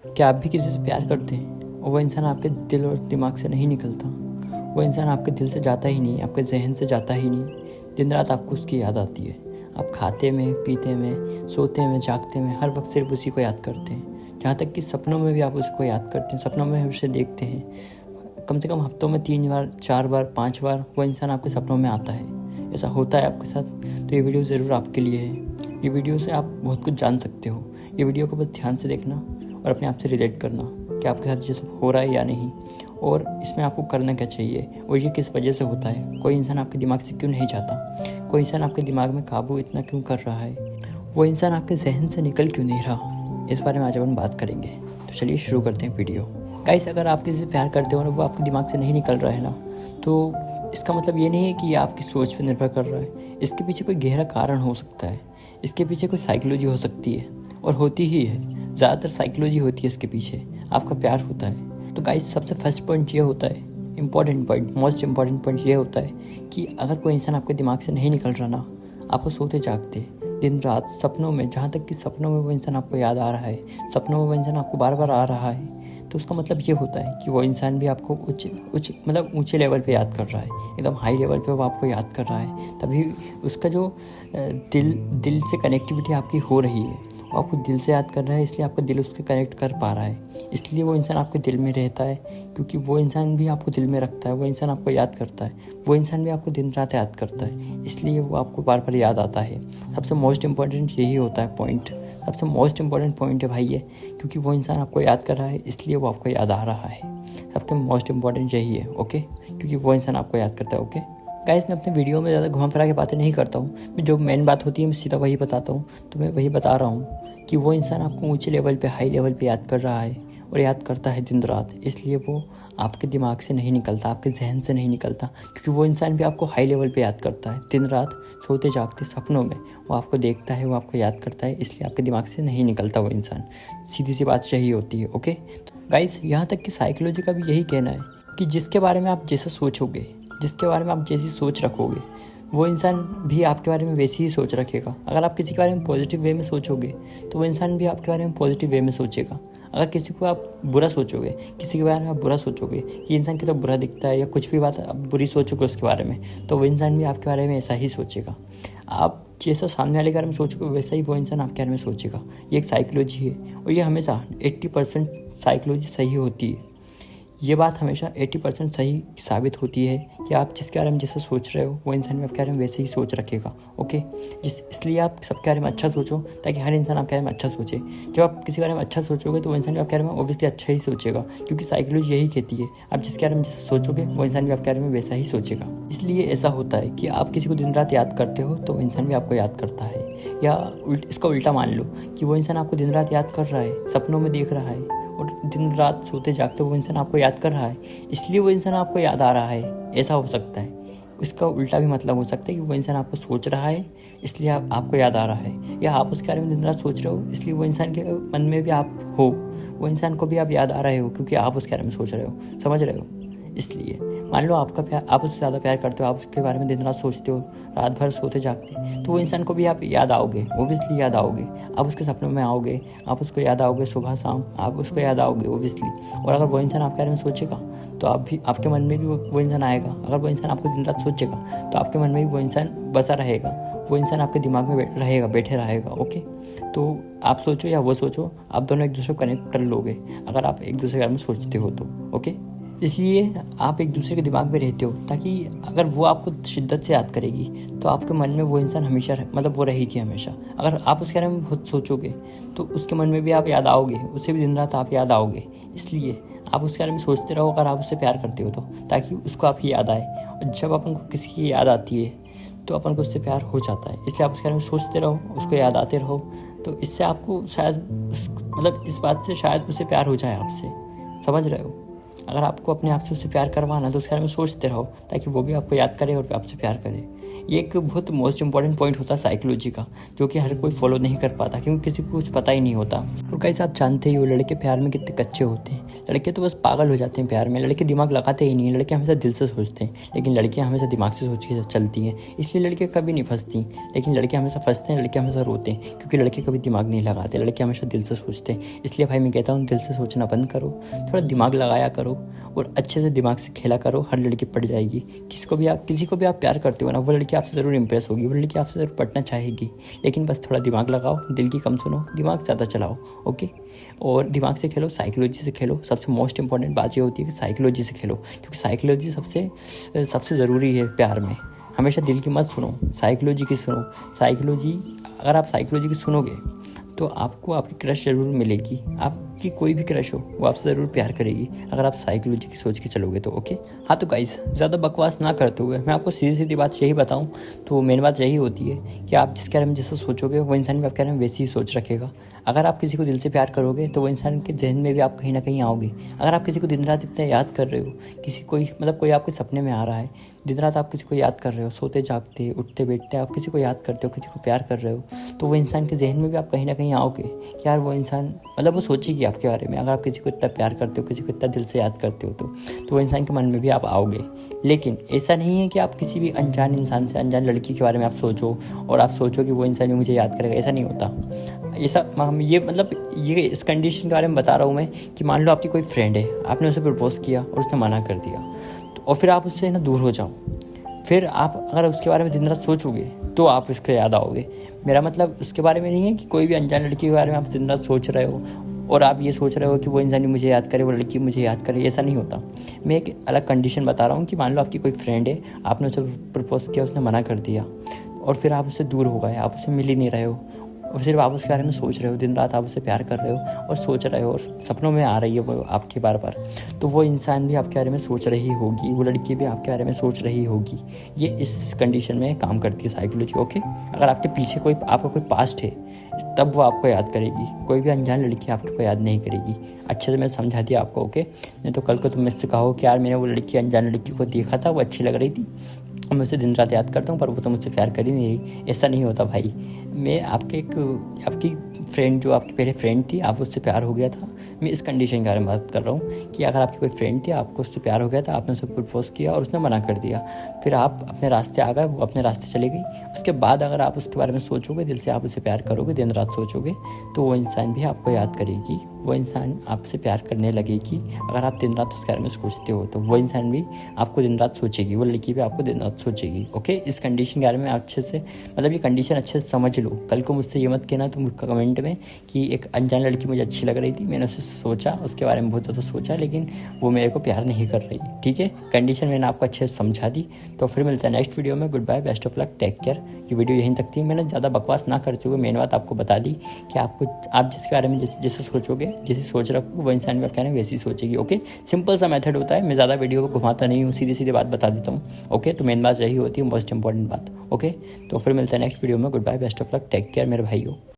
क्या आप भी किसी से प्यार करते हैं और वो इंसान आपके दिल और दिमाग से नहीं निकलता? वो इंसान आपके दिल से जाता ही नहीं, आपके जहन से जाता ही नहीं। दिन रात आपको उसकी याद आती है। आप खाते में, पीते में, सोते में, जागते में, हर वक्त सिर्फ उसी को याद करते हैं। जहाँ तक कि सपनों में भी आप उसको याद करते हैं, सपनों में उसे देखते हैं। कम से कम हफ्तों में 3 बार, 4 बार, 5 बार वो इंसान आपके सपनों में आता है। ऐसा होता है आपके साथ? तो ये वीडियो ज़रूर आपके लिए है। ये वीडियो से आप बहुत कुछ जान सकते हो। ये वीडियो को बस ध्यान से देखना और अपने आप से रिलेट करना कि आपके साथ ये सब हो रहा है या नहीं, और इसमें आपको करना क्या चाहिए और ये किस वजह से होता है। कोई इंसान आपके दिमाग से क्यों नहीं जाता? कोई इंसान आपके दिमाग में काबू इतना क्यों कर रहा है? वो इंसान आपके जहन से निकल क्यों नहीं रहा? इस बारे में आज अपन बात करेंगे। तो चलिए शुरू करते हैं वीडियो। गाइस, अगर आप किसी से प्यार करते हो और वो आपके दिमाग से नहीं निकल रहा है ना, तो इसका मतलब ये नहीं है कि ये आपकी सोच पर निर्भर कर रहा है। इसके पीछे कोई गहरा कारण हो सकता है। इसके पीछे कोई साइकोलॉजी हो सकती है, और होती ही है। ज़्यादातर साइकोलॉजी होती है इसके पीछे। आपका प्यार होता है। तो गाइस, सबसे फर्स्ट पॉइंट ये होता है, important point, most important point ये होता है कि अगर कोई इंसान आपके दिमाग से नहीं निकल रहा ना, आपको सोते जागते दिन रात सपनों में, जहाँ तक कि सपनों में वो इंसान आपको याद आ रहा है, सपनों में वो इंसान आपको बार बार आ रहा है, तो उसका मतलब ये होता है कि वो इंसान भी आपको ऊंचे लेवल पे याद कर रहा है। एकदम हाई लेवल पे वो आपको याद कर रहा है। तभी उसका जो दिल से कनेक्टिविटी आपकी हो रही है, वो आपको दिल से याद कर रहा है, इसलिए आपका दिल उसके कनेक्ट कर पा रहा है। इसलिए वो इंसान आपके दिल में रहता है, क्योंकि वो इंसान भी आपको दिल में रखता है। वो इंसान आपको याद करता है। वो इंसान भी आपको दिन रात याद करता है, इसलिए वो आपको बार बार याद आता है। सबसे मोस्ट इम्पॉर्टेंट यही होता है पॉइंट। सबसे मोस्ट इम्पॉर्टेंट पॉइंट है भाई ये, क्योंकि वो इंसान आपको याद कर रहा है, इसलिए वो आपको याद आ रहा है। सबसे मोस्ट इम्पॉर्टेंट यही है, ओके? क्योंकि वो इंसान आपको याद करता है, ओके? गाइस, मैं अपने वीडियो में ज़्यादा घुमा फिरा के बातें नहीं करता हूँ। मैं जो मेन बात होती है मैं सीधा वही बताता हूँ। तो मैं वही बता रहा हूँ कि वो इंसान आपको ऊंचे लेवल पे, हाई लेवल पे याद कर रहा है, और याद करता है दिन रात। इसलिए वो आपके दिमाग से नहीं निकलता, आपके जहन से नहीं निकलता, क्योंकि वो इंसान भी आपको हाई लेवल पे याद करता है। दिन रात सोते जागते सपनों में वो आपको देखता है, वो आपको याद करता है, इसलिए आपके दिमाग से नहीं निकलता वो इंसान। सीधी सी बात यही होती है, ओके? गाइस, यहाँ तक कि साइकोलॉजी का भी यही कहना है कि जिसके बारे में आप जैसा सोचोगे, जिसके बारे में आप जैसी सोच रखोगे, वो इंसान भी आपके बारे में वैसी ही सोच रखेगा। अगर आप किसी के बारे में पॉजिटिव वे में सोचोगे, तो वो इंसान भी आपके बारे में पॉजिटिव वे में सोचेगा। अगर किसी को आप बुरा सोचोगे, किसी के बारे में आप बुरा सोचोगे कि इंसान कितना बुरा दिखता है, या कुछ भी बात आप बुरी सोचोगे उसके बारे में, तो वो इंसान भी आपके बारे में ऐसा ही सोचेगा। आप जैसा सामने वाले के बारे में सोचोगे, वैसा ही वो इंसान आपके बारे में सोचेगा। ये एक साइकोलॉजी है, और ये हमेशा 80% साइकोलॉजी सही होती है। ये बात हमेशा 80% सही साबित होती है कि आप जिसके बारे में जैसा सोच रहे हो, वो इंसान भी आपके बारे में वैसे ही सोच रखेगा, ओके? इसलिए आप सबके बारे में अच्छा सोचो, ताकि हर इंसान आपके बारे में अच्छा सोचे। जब आप किसी के बारे में अच्छा सोचोगे, तो वो इंसान भी आपके बारे में ऑब्वियसली अच्छा ही सोचेगा, क्योंकि साइकोलॉजी यही कहती है, आप जिसके बारे में जैसा सोचोगे, वो इंसान भी आपके बारे में वैसा ही सोचेगा। इसलिए ऐसा होता है कि आप किसी को दिन रात याद करते हो, तो वो इंसान भी आपको याद करता है। या इसका उल्टा मान लो कि वो इंसान आपको दिन रात याद कर रहा है, सपनों में देख रहा है, और दिन रात सोते जागते वो इंसान आपको याद कर रहा है, इसलिए वो इंसान आपको याद आ रहा है। ऐसा हो सकता है। इसका उल्टा भी मतलब हो सकता है कि वो इंसान आपको सोच रहा है, इसलिए आपको याद आ रहा है। या आप उसके बारे में दिन रात सोच रहे हो, इसलिए वो इंसान के मन में भी आप हो, वो इंसान को भी आप याद आ रहे हो, क्योंकि आप उसके बारे में सोच रहे हो। समझ रहे हो? इसलिए मान लो आपका प्यार, आप उससे ज़्यादा प्यार करते हो, आप उसके बारे में दिन रात सोचते हो, रात भर सोते जागते, तो वो इंसान को भी आप याद आओगे, ओबियसली याद आओगे। आप उसके सपनों में आओगे, आप उसको याद आओगे, सुबह शाम आप उसको याद आओगे, ओबियसली। और अगर वो इंसान आपके बारे में सोचेगा, तो आप भी, आपके मन में भी वो इंसान आएगा। अगर वो इंसान आपको दिन रात सोचेगा, तो आपके मन में भी वो इंसान बसा रहेगा, वो इंसान आपके दिमाग में रहेगा, बैठे रहेगा, ओके? तो आप सोचो या वो सोचो, आप दोनों एक दूसरे को कनेक्ट कर लोगे, अगर आप एक दूसरे के बारे में सोचते हो तो, ओके? इसलिए आप एक दूसरे के दिमाग में रहते हो, ताकि अगर वो आपको शिद्दत से याद करेगी, तो आपके मन में वो इंसान हमेशा, मतलब वो रहेगी हमेशा। अगर आप उसके बारे में बहुत सोचोगे, तो उसके मन में भी आप याद आओगे, उसे भी दिन रात आप याद आओगे। इसलिए आप उसके बारे में सोचते रहो, अगर आप उससे प्यार करते हो तो, ताकि उसको आपकी याद आए। और जब अपन को किसी की याद आती है, तो अपन को उससे प्यार हो जाता है। इसलिए आप उसके बारे में सोचते रहो, उसको याद आते रहो, तो इससे आपको शायद मतलब इस बात से शायद उसे प्यार हो जाए आपसे। समझ रहे हो? अगर आपको अपने आप से उससे प्यार करवाना, तो उसके बारे में सोचते रहो, ताकि वो भी आपको याद करे और आपसे प्यार करे। ये एक बहुत मोस्ट इंपॉर्टेंट पॉइंट होता है साइकोलॉजी का, जो कि हर कोई फॉलो नहीं कर पाता क्योंकि किसी को कुछ पता ही नहीं होता। और गाइस आप जानते ही हो लड़के प्यार में कितने कच्चे होते हैं। लड़के तो बस पागल हो जाते हैं प्यार में, लड़के दिमाग लगाते ही नहीं। लड़के हमेशा दिल से सोचते हैं, लेकिन लड़कियां हमेशा दिमाग से सोच के चलती हैं, इसलिए लड़के कभी नहीं फंसती। लेकिन लड़के हमेशा फंसते हैं, लड़के हमेशा रोते हैं, क्योंकि लड़के कभी दिमाग नहीं लगाते, लड़के हमेशा दिल से सोचते हैं। इसलिए भाई मैं कहता हूँ दिल से सोचना बंद करो, थोड़ा दिमाग लगाया करो और अच्छे से दिमाग से खेला करो, हर लड़की पड़ जाएगी। किसी को भी आप प्यार करते हो ना, वो लड़की आपसे ज़रूर इंप्रेस होगी, वो लड़की आपसे ज़रूर पढ़ना चाहेगी। लेकिन बस थोड़ा दिमाग लगाओ, दिल की कम सुनो, दिमाग ज़्यादा चलाओ, ओके। और दिमाग से खेलो, साइकोलॉजी से खेलो। सबसे मोस्ट इंपॉर्टेंट बात ये होती है कि साइकोलॉजी से खेलो, क्योंकि साइकोलॉजी सबसे ज़रूरी है प्यार में। हमेशा दिल की मत सुनो, साइकोलॉजी की सुनो। अगर आप साइकोलॉजी की सुनोगे तो आपको आपकी क्रश ज़रूर मिलेगी। आपकी कोई भी क्रश हो वो आपसे ज़रूर प्यार करेगी, अगर आप साइकोलॉजी की सोच के चलोगे तो, ओके। हाँ तो गाइस ज़्यादा बकवास ना करते हुए मैं आपको सीधी सीधी बात यही बताऊँ तो मेन बात यही होती है कि आप जिसके बारे में जैसा सोचोगे वो इंसान भी आपके बारे में वैसे ही सोच रखेगा। अगर आप किसी को दिल से प्यार करोगे तो वो इंसान के जहन में भी आप कहीं ना कहीं आओगे। अगर आप किसी को दिन रात इतना याद कर रहे हो, कोई आपके सपने में आ रहा है, दिन रात आप किसी को याद कर रहे हो, सोते जागते उठते बैठते आप किसी को याद करते हो, किसी को प्यार कर रहे हो, तो वो इंसान के जहन में भी आप कहीं ना कहीं आओगे। यार वो इंसान वो सोचेगी आपके बारे में। अगर आप किसी को इतना प्यार करते हो, किसी को इतना दिल से याद करते हो तो वो इंसान के मन में भी आप आओगे। लेकिन ऐसा नहीं है कि आप किसी भी अनजान इंसान से, अनजान लड़की के बारे में आप सोचो और आप सोचो कि वो इंसान भी मुझे याद करेगा। ऐसा नहीं होता। ये इस कंडीशन के बारे में बता रहा हूँ मैं कि मान लो आपकी कोई फ्रेंड है, आपने उसे प्रपोज किया और उसने मना कर दिया, और फिर आप उससे दूर हो जाओ। फिर आप अगर उसके बारे में दिन रात सोचोगे तो आप उसके याद आओगे। मेरा मतलब उसके बारे में नहीं है कि कोई भी अनजान लड़की के बारे में आप दिन रात सोच रहे हो और आप ये सोच रहे हो कि वो इंसान मुझे याद करे, वो लड़की मुझे याद करे। ऐसा नहीं होता। मैं एक अलग कंडीशन बता रहा हूँ कि मान लो आपकी कोई फ्रेंड है, आपने उसे प्रपोज किया, उसने मना कर दिया और फिर आप उससे दूर हो गए, आप उससे मिल ही नहीं रहे हो और सिर्फ आप उसके बारे में सोच रहे हो। दिन रात आप उससे प्यार कर रहे हो और सोच रहे हो और सपनों में आ रही है वो आपके बार, तो वो इंसान भी आपके बारे में सोच रही होगी, वो लड़की भी आपके बारे में सोच रही होगी। ये इस कंडीशन में काम करती है साइकोलॉजी, ओके। अगर आपके पीछे आपका कोई पास्ट है तब वो आपको याद करेगी, कोई भी अनजान लड़की आपको याद नहीं करेगी। अच्छे से मैंने समझा दिया आपको, ओके। नहीं तो कल को तुम मुझसे कहो कि यार मैंने वो लड़की, अनजान लड़की को देखा था, वो अच्छी लग रही थी, मैं उसे दिन रात याद करता हूँ पर वो तो मुझसे प्यार कर ही नहीं रही। ऐसा नहीं होता भाई। मैं आपकी फ्रेंड, जो आपकी पहले फ्रेंड थी, आप उससे प्यार हो गया था, मैं इस कंडीशन के बारे में बात कर रहा हूँ कि अगर आपकी कोई फ्रेंड थी, आपको उससे प्यार हो गया था, आपने उसे प्रपोज किया और उसने मना कर दिया, फिर आप अपने रास्ते आ गए, वो अपने रास्ते चले गई। उसके बाद अगर आप उसके बारे में सोचोगे, दिल से आप उसे प्यार करोगे, दिन रात सोचोगे, तो वो इंसान भी आपको याद करेगी, वो इंसान आपसे प्यार करने लगेगी। अगर आप दिन रात उसके बारे में सोचते हो तो वो इंसान भी आपको दिन रात सोचेगी, वो लड़की भी आपको दिन रात सोचेगी, ओके। इस कंडीशन के बारे में अच्छे से ये कंडीशन अच्छे से समझ लो। कल को मुझसे ये मत कहना तुम कमेंट में कि एक अनजान लड़की मुझे अच्छी लग रही थी, मैंने उसे सोचा, उसके बारे में बहुत ज़्यादा सोचा, लेकिन वो मेरे को प्यार नहीं कर रही, ठीक है। कंडीशन मैंने आपको अच्छे से समझा दी। तो फिर मिलता है नेक्स्ट वीडियो में। Goodbye, best of luck, take care. ये वीडियो यहीं तक थी। मैंने ज़्यादा बकवास ना करते हुए मेन बात आपको बता दी कि आप जिसके बारे में जैसे सोचोगे, जैसे सोच रखोगे, वो इंसान भी आप कहना वैसी सोचेगी, ओके। सिंपल सा मेथड होता है। मैं ज़्यादा वीडियो को घुमाता नहीं हूँ, सीधी सीधी बात बता देता हूँ, ओके। तो मेन बात यही होती है, मोस्ट इंपॉर्टेंट बात, ओके। तो फिर मिलता है नेक्स्ट वीडियो में। Goodbye, best of luck, take care मेरे भाइयों।